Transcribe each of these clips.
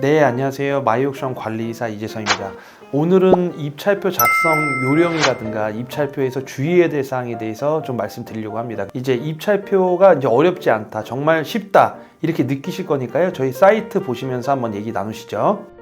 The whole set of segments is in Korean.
네, 안녕하세요. 마이옥션 관리사 이재성입니다. 오늘은 입찰표 작성 요령이라든가 입찰표에서 주의해야 될 사항에 대해서 좀 말씀드리려고 합니다. 이제 입찰표가 이제 어렵지 않다, 정말 쉽다 이렇게 느끼실 거니까요. 저희 사이트 보시면서 한번 얘기 나누시죠.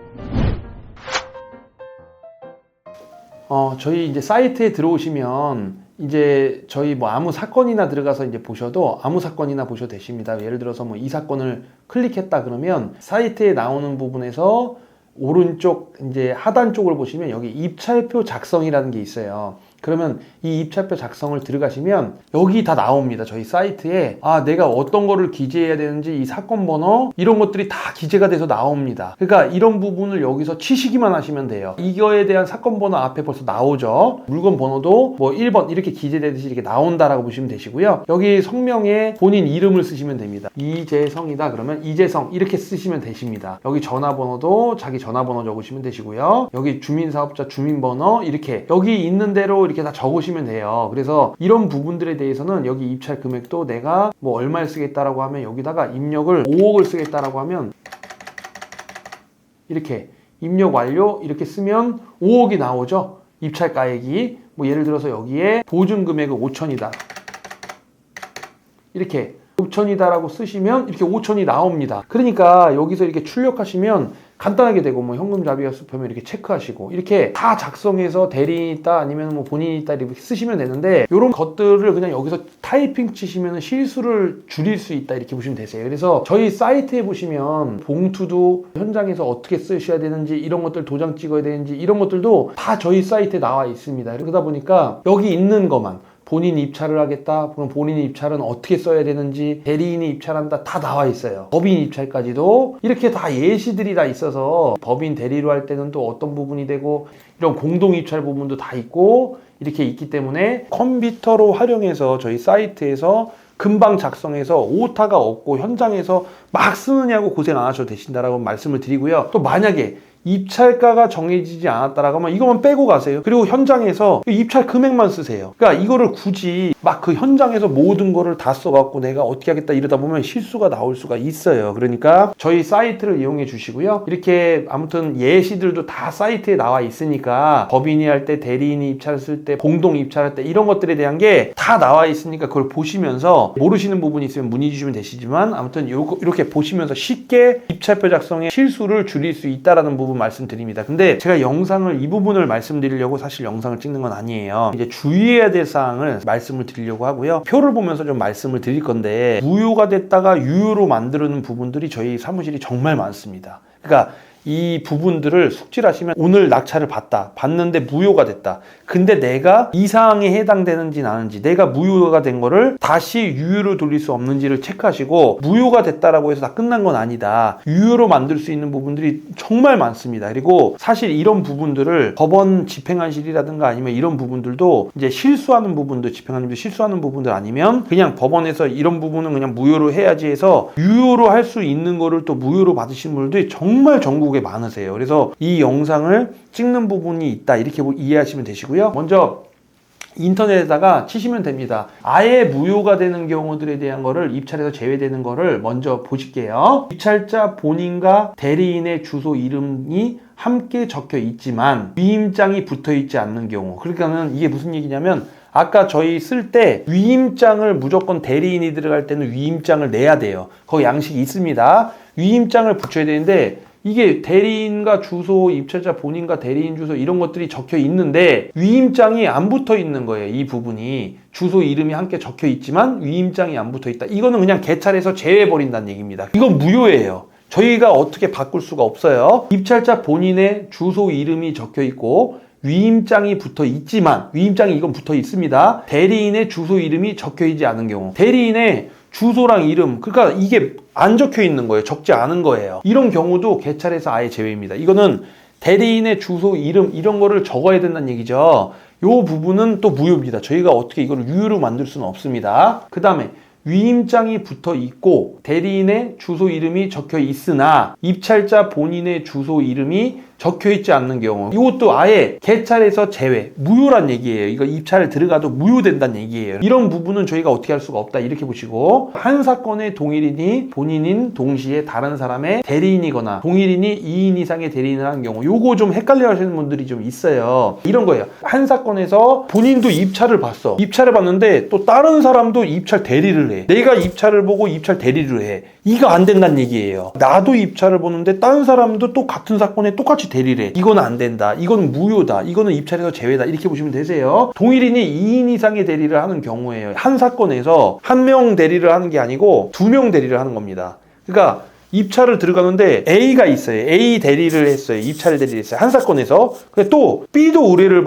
저희 이제 사이트에 들어오시면 이제 저희 뭐 아무 사건이나 들어가서 이제 보셔도 아무 사건이나 보셔도 되십니다. 예를 들어서 뭐 이 사건을 클릭했다 그러면 사이트에 나오는 부분에서 오른쪽 이제 하단 쪽을 보시면 여기 입찰표 작성이라는 게 있어요. 그러면 이 입찰표 작성을 들어가시면 여기 다 나옵니다. 저희 사이트에 내가 어떤 거를 기재해야 되는지 이 사건 번호 이런 것들이 다 기재가 돼서 나옵니다. 그러니까 이런 부분을 여기서 치시기만 하시면 돼요. 이거에 대한 사건 번호 앞에 벌써 나오죠. 물건 번호도 뭐 1번 이렇게 기재되듯이 이렇게 나온다라고 보시면 되시고요. 여기 성명에 본인 이름을 쓰시면 됩니다. 이재성이다 그러면 이재성 이렇게 쓰시면 되십니다. 여기 전화번호도 자기 전화번호 적으시면 되시고요. 여기 주민사업자 주민번호 이렇게 여기 있는 대로 이렇게 다 적으시면 돼요. 그래서 이런 부분들에 대해서는 여기 입찰 금액도 내가 뭐 얼마를 쓰겠다라고 하면 여기다가 입력을 5억을 쓰겠다라고 하면 이렇게 입력 완료 이렇게 쓰면 5억이 나오죠. 입찰가액이 뭐 예를 들어서 여기에 보증 금액은 5천이다 이렇게 5천이다라고 쓰시면 이렇게 5천이 나옵니다. 그러니까 여기서 이렇게 출력하시면 간단하게 되고 뭐 현금 자비가 수표면 이렇게 체크하시고 이렇게 다 작성해서 대리인이 있다 아니면 뭐 본인이 있다 이렇게 쓰시면 되는데 이런 것들을 그냥 여기서 타이핑 치시면 실수를 줄일 수 있다 이렇게 보시면 되세요. 그래서 저희 사이트에 보시면 봉투도 현장에서 어떻게 쓰셔야 되는지 이런 것들 도장 찍어야 되는지 이런 것들도 다 저희 사이트에 나와 있습니다. 그러다 보니까 여기 있는 것만 본인 입찰을 하겠다. 그럼 본인 입찰은 어떻게 써야 되는지, 대리인이 입찰한다. 다 나와 있어요. 법인 입찰까지도 이렇게 다 예시들이 다 있어서 법인 대리로 할 때는 또 어떤 부분이 되고 이런 공동 입찰 부분도 다 있고 이렇게 있기 때문에 컴퓨터로 활용해서 저희 사이트에서 금방 작성해서 오타가 없고 현장에서 막 쓰느냐고 고생 안 하셔도 되신다라고 말씀을 드리고요. 또 만약에 입찰가가 정해지지 않았다라고 하면 이것만 빼고 가세요. 그리고 현장에서 입찰 금액만 쓰세요. 그러니까 이거를 굳이 막 그 현장에서 모든 거를 다 써갖고 내가 어떻게 하겠다 이러다 보면 실수가 나올 수가 있어요. 그러니까 저희 사이트를 이용해 주시고요. 이렇게 아무튼 예시들도 다 사이트에 나와 있으니까 법인이 할 때, 대리인이 입찰 쓸 때, 공동 입찰할 때 이런 것들에 대한 게 다 나와 있으니까 그걸 보시면서 모르시는 부분이 있으면 문의 주시면 되시지만 아무튼 이렇게 보시면서 쉽게 입찰표 작성에 실수를 줄일 수 있다라는 부분 말씀드립니다. 근데 제가 영상을 이 부분을 말씀드리려고 사실 영상을 찍는 건 아니에요. 이제 주의해야 될 사항을 말씀을 드리려고 하고요. 표를 보면서 좀 말씀을 드릴 건데 무효가 됐다가 유효로 만드는 부분들이 저희 사무실이 정말 많습니다. 그러니까 이 부분들을 숙지하시면 오늘 낙찰을 봤는데 무효가 됐다. 근데 내가 이 사항에 해당되는지 아닌지 내가 무효가 된 거를 다시 유효로 돌릴 수 없는지를 체크하시고 무효가 됐다라고 해서 다 끝난 건 아니다. 유효로 만들 수 있는 부분들이 정말 많습니다. 그리고 사실 이런 부분들을 법원 집행관실이라든가 아니면 이런 부분들도 이제 실수하는 부분들 집행관님도 실수하는 부분들 아니면 그냥 법원에서 이런 부분은 그냥 무효로 해야지 해서 유효로 할 수 있는 거를 또 무효로 받으시는 분들이 정말 전국에 많으세요. 그래서 이 영상을 찍는 부분이 있다 이렇게 이해하시면 되시고요. 먼저 인터넷에다가 치시면 됩니다. 아예 무효가 되는 경우들에 대한 거를 입찰에서 제외되는 거를 먼저 보실게요. 입찰자 본인과 대리인의 주소 이름이 함께 적혀 있지만 위임장이 붙어 있지 않는 경우, 그러니까는 이게 무슨 얘기냐면 아까 저희 쓸 때 위임장을 무조건 대리인이 들어갈 때는 위임장을 내야 돼요. 거기 양식이 있습니다. 위임장을 붙여야 되는데 이게 대리인과 주소, 입찰자 본인과 대리인 주소 이런 것들이 적혀 있는데 위임장이 안 붙어 있는 거예요. 이 부분이 주소 이름이 함께 적혀 있지만 위임장이 안 붙어 있다. 이거는 그냥 개찰에서 제외해버린다는 얘기입니다. 이건 무효예요. 저희가 어떻게 바꿀 수가 없어요. 입찰자 본인의 주소 이름이 적혀 있고 위임장이 붙어 있지만 위임장이 이건 붙어 있습니다. 대리인의 주소 이름이 적혀 있지 않은 경우, 대리인의 주소랑 이름, 그러니까 이게 안 적혀 있는 거예요. 적지 않은 거예요. 이런 경우도 개찰에서 아예 제외입니다. 이거는 대리인의 주소, 이름 이런 거를 적어야 된다는 얘기죠. 이 부분은 또 무효입니다. 저희가 어떻게 이거를 유효로 만들 수는 없습니다. 그 다음에 위임장이 붙어 있고 대리인의 주소 이름이 적혀 있으나 입찰자 본인의 주소 이름이 적혀 있지 않는 경우, 이것도 아예 개찰에서 제외, 무효란 얘기예요. 이거 입찰 들어가도 무효된다는 얘기예요. 이런 부분은 저희가 어떻게 할 수가 없다 이렇게 보시고, 한 사건의 동일인이 본인인 동시에 다른 사람의 대리인이거나 동일인이 2인 이상의 대리인을 하는 경우, 요거 좀 헷갈려 하시는 분들이 좀 있어요. 이런 거예요. 한 사건에서 본인도 입찰을 봤어. 입찰을 봤는데 또 다른 사람도 입찰 대리를 해. 내가 입찰을 보고 입찰 대리를 해. 이거 안 된다는 얘기예요. 나도 입찰을 보는데 다른 사람도 또 같은 사건에 똑같이 대리를 해. 이건 안 된다. 이건 무효다. 이거는 입찰에서 제외다. 이렇게 보시면 되세요. 동일인이 2인 이상의 대리를 하는 경우에요. 한 사건에서 한 명 대리를 하는 게 아니고 2명 대리를 하는 겁니다. 그러니까 입찰을 들어가는데 A가 있어요. A 대리를 했어요. 입찰 대리를 했어요. 한 사건에서. 근데 또 B도 의뢰를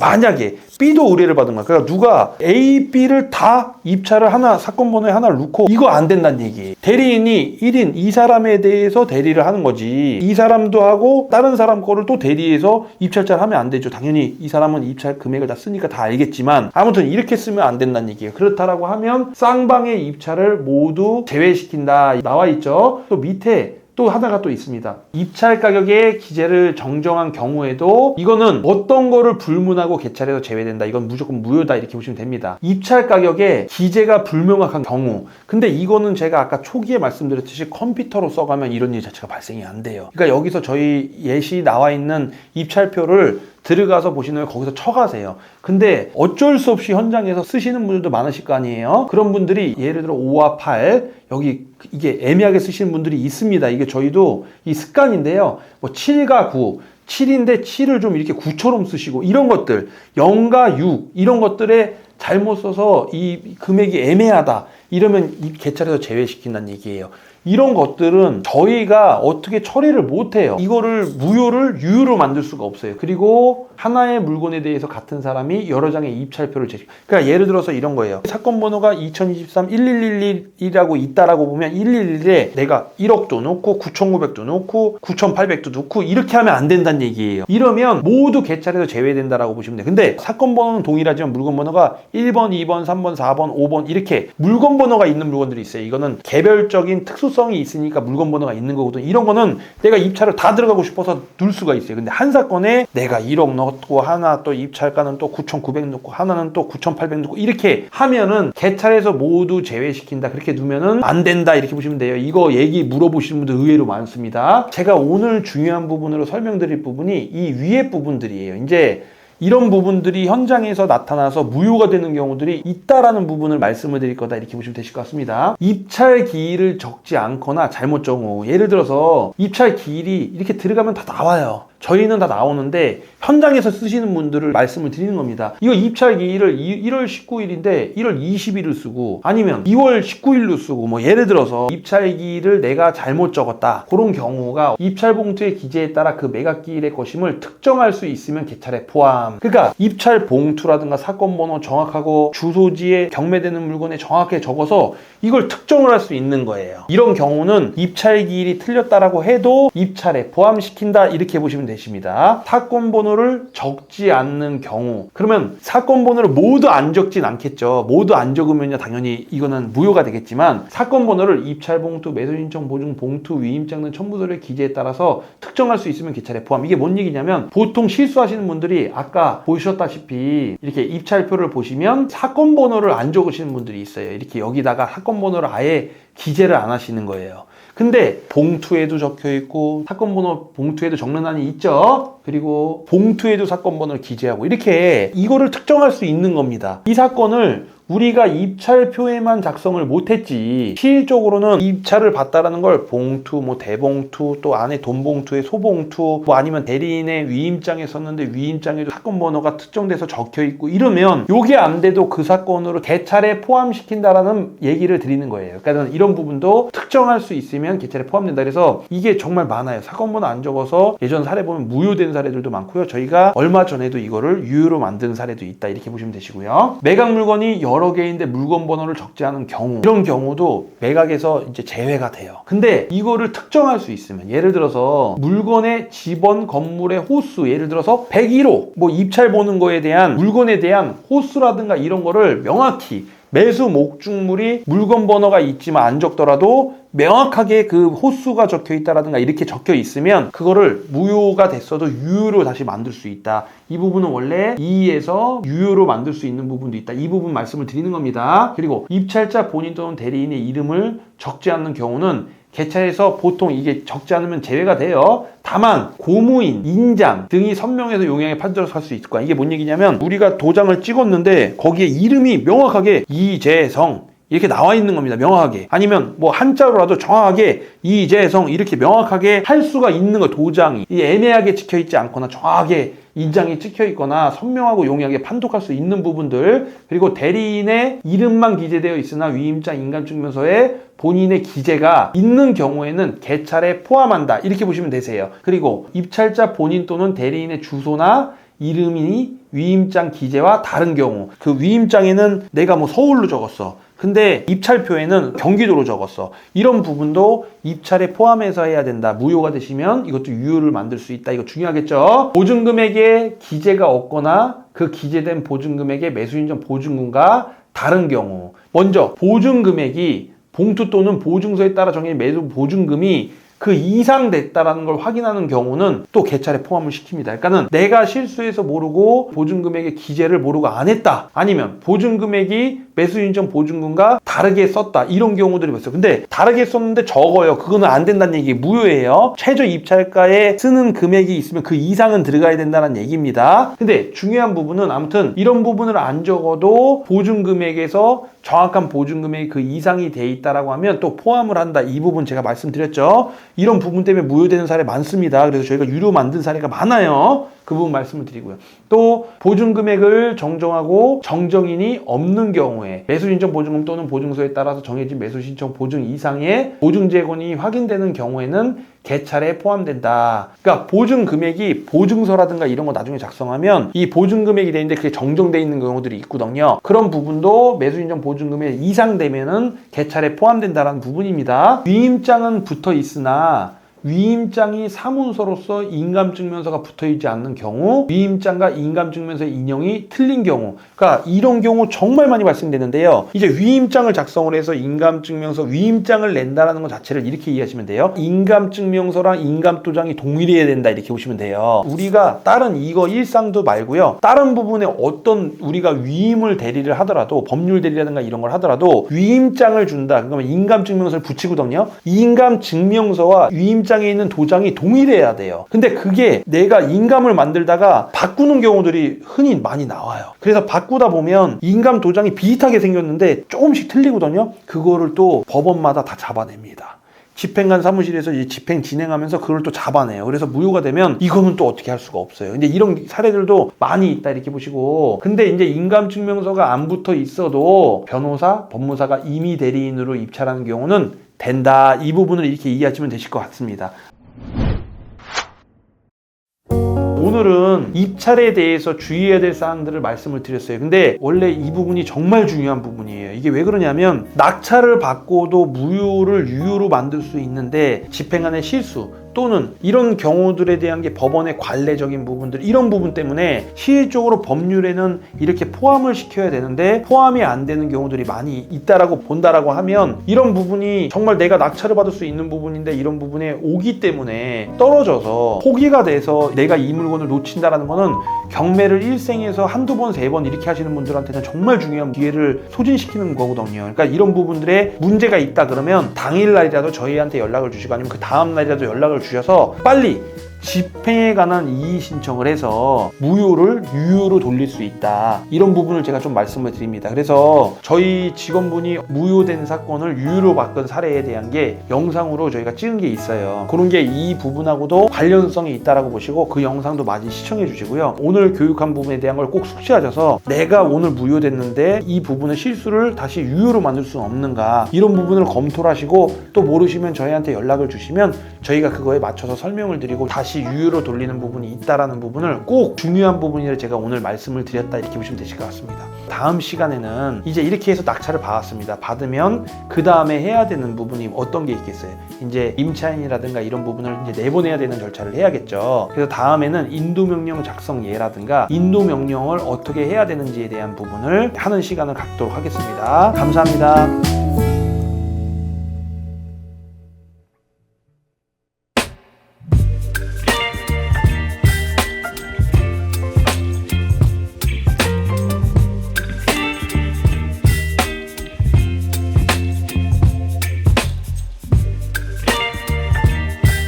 만약에 B도 의뢰를 받은 거야. 그러니까 누가 A, B를 다 입찰을 사건 번호에 하나를 넣고, 이거 안 된다는 얘기예요. 대리인이 1인 이 사람에 대해서 대리를 하는 거지. 이 사람도 하고 다른 사람 거를 또 대리해서 입찰자를 하면 안 되죠. 당연히 이 사람은 입찰 금액을 다 쓰니까 다 알겠지만, 아무튼 이렇게 쓰면 안 된다는 얘기예요. 그렇다라고 하면 쌍방의 입찰을 모두 제외시킨다 나와 있죠. 또 밑에 또 하나가 또 있습니다. 입찰 가격의 기재를 정정한 경우에도 이거는 어떤 거를 불문하고 개찰해서 제외된다. 이건 무조건 무효다. 이렇게 보시면 됩니다. 입찰 가격의 기재가 불명확한 경우. 근데 이거는 제가 아까 초기에 말씀드렸듯이 컴퓨터로 써가면 이런 일 자체가 발생이 안 돼요. 그러니까 여기서 저희 예시 나와 있는 입찰표를 들어가서 보시면 거기서 쳐가세요. 근데 어쩔 수 없이 현장에서 쓰시는 분들도 많으실 거 아니에요. 그런 분들이 예를 들어 5와 8 여기 이게 애매하게 쓰시는 분들이 있습니다. 이게 저희도 이 습관인데요. 뭐 7과 9 7인데 7을 좀 이렇게 9처럼 쓰시고, 이런 것들 0과 6 이런 것들에 잘못 써서 이 금액이 애매하다 이러면 이 개찰에서 제외시킨다는 얘기예요. 이런 것들은 저희가 어떻게 처리를 못해요. 이거를 무효를 유효로 만들 수가 없어요. 그리고 하나의 물건에 대해서 같은 사람이 여러 장의 입찰표를 그러니까 예를 들어서 이런 거예요. 사건 번호가 2023 1111이라고 있다라고 보면 111에 내가 1억도 넣고 9,900도 넣고 9,800도 넣고 이렇게 하면 안 된다는 얘기예요. 이러면 모두 개찰에서 제외된다라고 보시면 돼요. 근데 사건 번호는 동일하지만 물건 번호가 1번, 2번, 3번, 4번, 5번 이렇게 물건 번호가 있는 물건들이 있어요. 이거는 개별적인 특수성이 있으니까 물건 번호가 있는 거거든요. 이런 거는 내가 입찰을 다 들어가고 싶어서 넣을 수가 있어요. 근데 한 사건에 내가 1억 넣고 하나 또 입찰가는 또 9,900 넣고 하나는 또 9,800 넣고 이렇게 하면은 개찰에서 모두 제외시킨다. 그렇게 두면은 안 된다. 이렇게 보시면 돼요. 이거 얘기 물어보시는 분들 의외로 많습니다. 제가 오늘 중요한 부분으로 설명드릴 부분이 이 위에 부분들이에요. 이제 이런 부분들이 현장에서 나타나서 무효가 되는 경우들이 있다라는 부분을 말씀을 드릴 거다. 이렇게 보시면 되실 것 같습니다. 입찰 기일을 적지 않거나 잘못 적어. 예를 들어서 입찰 기일이 이렇게 들어가면 다 나와요. 저희는 다 나오는데 현장에서 쓰시는 분들을 말씀을 드리는 겁니다. 이거 입찰 기일을 1월 19일인데 1월 20일을 쓰고 아니면 2월 19일로 쓰고 뭐 예를 들어서 입찰 기일을 내가 잘못 적었다. 그런 경우가 입찰 봉투의 기재에 따라 그 매각 기일의 것임을 특정할 수 있으면 개찰에 포함. 그러니까 입찰 봉투라든가 사건 번호 정확하고 주소지에 경매되는 물건에 정확하게 적어서 이걸 특정을 할 수 있는 거예요. 이런 경우는 입찰 기일이 틀렸다라고 해도 입찰에 포함시킨다. 이렇게 보시면 되십니다. 사건 번호를 적지 않는 경우, 그러면 사건 번호를 모두 안 적진 않겠죠. 모두 안 적으면요 당연히 이거는 무효가 되겠지만, 사건 번호를 입찰 봉투, 매수 신청 보증 봉투, 위임장 등 첨부서류의 기재에 따라서 특정할 수 있으면 개찰에 포함. 이게 뭔 얘기냐면, 보통 실수하시는 분들이 아까 보셨다시피 이렇게 입찰표를 보시면 사건 번호를 안 적으시는 분들이 있어요. 이렇게 여기다가 사건 번호를 아예 기재를 안 하시는 거예요. 근데 봉투에도 적혀 있고 사건 번호 봉투에도 적는 한이 있죠. 그리고 봉투에도 사건 번호를 기재하고 이렇게 이거를 특정할 수 있는 겁니다. 이 사건을 우리가 입찰표에만 작성을 못했지 실질적으로는 입찰을 받다라는 걸 봉투, 뭐 대봉투, 또 안에 돈봉투에 소봉투, 뭐 아니면 대리인의 위임장에 썼는데 위임장에도 사건 번호가 특정돼서 적혀 있고 이러면 요게 안 돼도 그 사건으로 개찰에 포함시킨다라는 얘기를 드리는 거예요. 그러니까 이런 부분도 특정할 수 있으면 개찰에 포함된다. 그래서 이게 정말 많아요. 사건 번호 안 적어서 예전 사례 보면 무효된 사례들도 많고요. 저희가 얼마 전에도 이거를 유효로 만든 사례도 있다. 이렇게 보시면 되시고요. 매각 물건이 여러 개인데 물건 번호를 적지 않은 경우, 이런 경우도 매각에서 이제 제외가 돼요. 근데 이거를 특정할 수 있으면, 예를 들어서 물건의 지번 건물의 호수, 예를 들어서 101호 뭐 입찰 보는 거에 대한 물건에 대한 호수라든가 이런 거를 명확히 매수 목적물이 물건 번호가 있지만 안 적더라도 명확하게 그 호수가 적혀 있다라든가 이렇게 적혀 있으면 그거를 무효가 됐어도 유효로 다시 만들 수 있다. 이 부분은 원래 이에서 유효로 만들 수 있는 부분도 있다. 이 부분 말씀을 드리는 겁니다. 그리고 입찰자 본인 또는 대리인의 이름을 적지 않는 경우는 개차에서 보통 이게 적지 않으면 제외가 돼요. 다만 고무인, 인장 등이 선명해서 용량에 판별을 할 수 있을 거야. 이게 뭔 얘기냐면 우리가 도장을 찍었는데 거기에 이름이 명확하게 이재성 이렇게 나와 있는 겁니다. 명확하게. 아니면 뭐 한자로라도 정확하게 이재성 이렇게 명확하게 할 수가 있는 거. 도장이 애매하게 찍혀 있지 않거나 정확하게 인장이 찍혀 있거나 선명하고 용이하게 판독할 수 있는 부분들. 그리고 대리인의 이름만 기재되어 있으나 위임장 인감증명서에 본인의 기재가 있는 경우에는 개찰에 포함한다. 이렇게 보시면 되세요. 그리고 입찰자 본인 또는 대리인의 주소나 이름이 위임장 기재와 다른 경우, 그 위임장에는 내가 뭐 서울로 적었어. 근데 입찰표에는 경기도로 적었어. 이런 부분도 입찰에 포함해서 해야 된다. 무효가 되시면 이것도 유효를 만들 수 있다. 이거 중요하겠죠? 보증금액에 기재가 없거나 그 기재된 보증금액의 매수인정 보증금과 다른 경우. 먼저 보증금액이 봉투 또는 보증서에 따라 정해진 매수 보증금이 그 이상 됐다라는 걸 확인하는 경우는 또 개찰에 포함을 시킵니다. 그러니까는 내가 실수해서 모르고 보증금액의 기재를 모르고 안 했다. 아니면 보증금액이 매수인정 보증금과 다르게 썼다. 이런 경우들이 있어요. 근데 다르게 썼는데 적어요. 그거는 안 된다는 얘기, 무효예요. 최저 입찰가에 쓰는 금액이 있으면 그 이상은 들어가야 된다는 얘기입니다. 근데 중요한 부분은 아무튼 이런 부분을 안 적어도 보증금액에서 정확한 보증금액이 그 이상이 돼 있다라고 하면 또 포함을 한다. 이 부분 제가 말씀드렸죠. 이런 부분 때문에 무효되는 사례 많습니다. 그래서 저희가 유료 만든 사례가 많아요. 그 부분 말씀을 드리고요. 또 보증금액을 정정하고 정정인이 없는 경우에 매수신청 보증금 또는 보증서에 따라서 정해진 매수신청 보증 이상의 보증재건이 확인되는 경우에는 개찰에 포함된다. 그러니까 보증금액이 보증서라든가 이런 거 나중에 작성하면 이 보증금액이 되는데 그게 정정돼 있는 경우들이 있거든요. 그런 부분도 매수인정 보증금액 이상 되면은 개찰에 포함된다라는 부분입니다. 위임장은 붙어 있으나 위임장이 사문서로서 인감증명서가 붙어있지 않는 경우, 위임장과 인감증명서의 인형이 틀린 경우, 그러니까 이런 경우 정말 많이 발생되는데요. 이제 위임장을 작성을 해서 인감증명서, 위임장을 낸다라는 것 자체를 이렇게 이해하시면 돼요. 인감증명서랑 인감도장이 동일해야 된다, 이렇게 보시면 돼요. 우리가 다른 이거 일상도 말고요. 다른 부분에 어떤 우리가 위임을 대리를 하더라도, 법률 대리라든가 이런 걸 하더라도 위임장을 준다. 그러면 인감증명서를 붙이거든요. 인감증명서와 위임장 에 있는 도장이 동일해야 돼요. 근데 그게 내가 인감을 만들다가 바꾸는 경우들이 흔히 많이 나와요. 그래서 바꾸다 보면 인감 도장이 비슷하게 생겼는데 조금씩 틀리거든요. 그거를 또 법원마다 다 잡아냅니다. 집행관 사무실에서 이제 집행 진행하면서 그걸 또 잡아내요. 그래서 무효가 되면 이거는 또 어떻게 할 수가 없어요. 근데 이런 사례들도 많이 있다, 이렇게 보시고. 근데 이제 인감증명서가 안 붙어 있어도 변호사, 법무사가 임의 대리인으로 입찰하는 경우는 된다. 이 부분을 이렇게 이해하시면 되실 것 같습니다. 오늘은 입찰에 대해서 주의해야 될 사항들을 말씀을 드렸어요. 근데 원래 이 부분이 정말 중요한 부분이에요. 이게 왜 그러냐면 낙찰을 받고도 무효를 유효로 만들 수 있는데 집행관의 실수 또는 이런 경우들에 대한 게 법원의 관례적인 부분들, 이런 부분 때문에 실질적으로 법률에는 이렇게 포함을 시켜야 되는데 포함이 안 되는 경우들이 많이 있다라고 본다라고 하면 이런 부분이 정말 내가 낙찰을 받을 수 있는 부분인데 이런 부분에 오기 때문에 떨어져서 포기가 돼서 내가 이 물건을 놓친다라는 거는 경매를 일생에서 한두 번, 세 번 이렇게 하시는 분들한테는 정말 중요한 기회를 소진시키는 거거든요. 그러니까 이런 부분들에 문제가 있다 그러면 당일날이라도 저희한테 연락을 주시고 아니면 그 다음날이라도 연락을 주셔서 빨리 집행에 관한 이의 신청을 해서 무효를 유효로 돌릴 수 있다. 이런 부분을 제가 좀 말씀을 드립니다. 그래서 저희 직원분이 무효된 사건을 유효로 바꾼 사례에 대한 게 영상으로 저희가 찍은 게 있어요. 그런 게 이 부분하고도 관련성이 있다라고 보시고 그 영상도 많이 시청해 주시고요. 오늘 교육한 부분에 대한 걸 꼭 숙지하셔서 내가 오늘 무효됐는데 이 부분의 실수를 다시 유효로 만들 수 없는가, 이런 부분을 검토를 하시고 또 모르시면 저희한테 연락을 주시면 저희가 그거에 맞춰서 설명을 드리고 다시 유효로 돌리는 부분이 있다라는 부분을 꼭 중요한 부분이라 제가 오늘 말씀을 드렸다 이렇게 보시면 되실 것 같습니다. 다음 시간에는 이제 이렇게 해서 낙찰을 받았습니다. 받으면 그 다음에 해야 되는 부분이 어떤 게 있겠어요? 이제 임차인이라든가 이런 부분을 이제 내보내야 되는 절차를 해야겠죠. 그래서 다음에는 인도명령 작성 예라든가 인도명령을 어떻게 해야 되는지에 대한 부분을 하는 시간을 갖도록 하겠습니다. 감사합니다.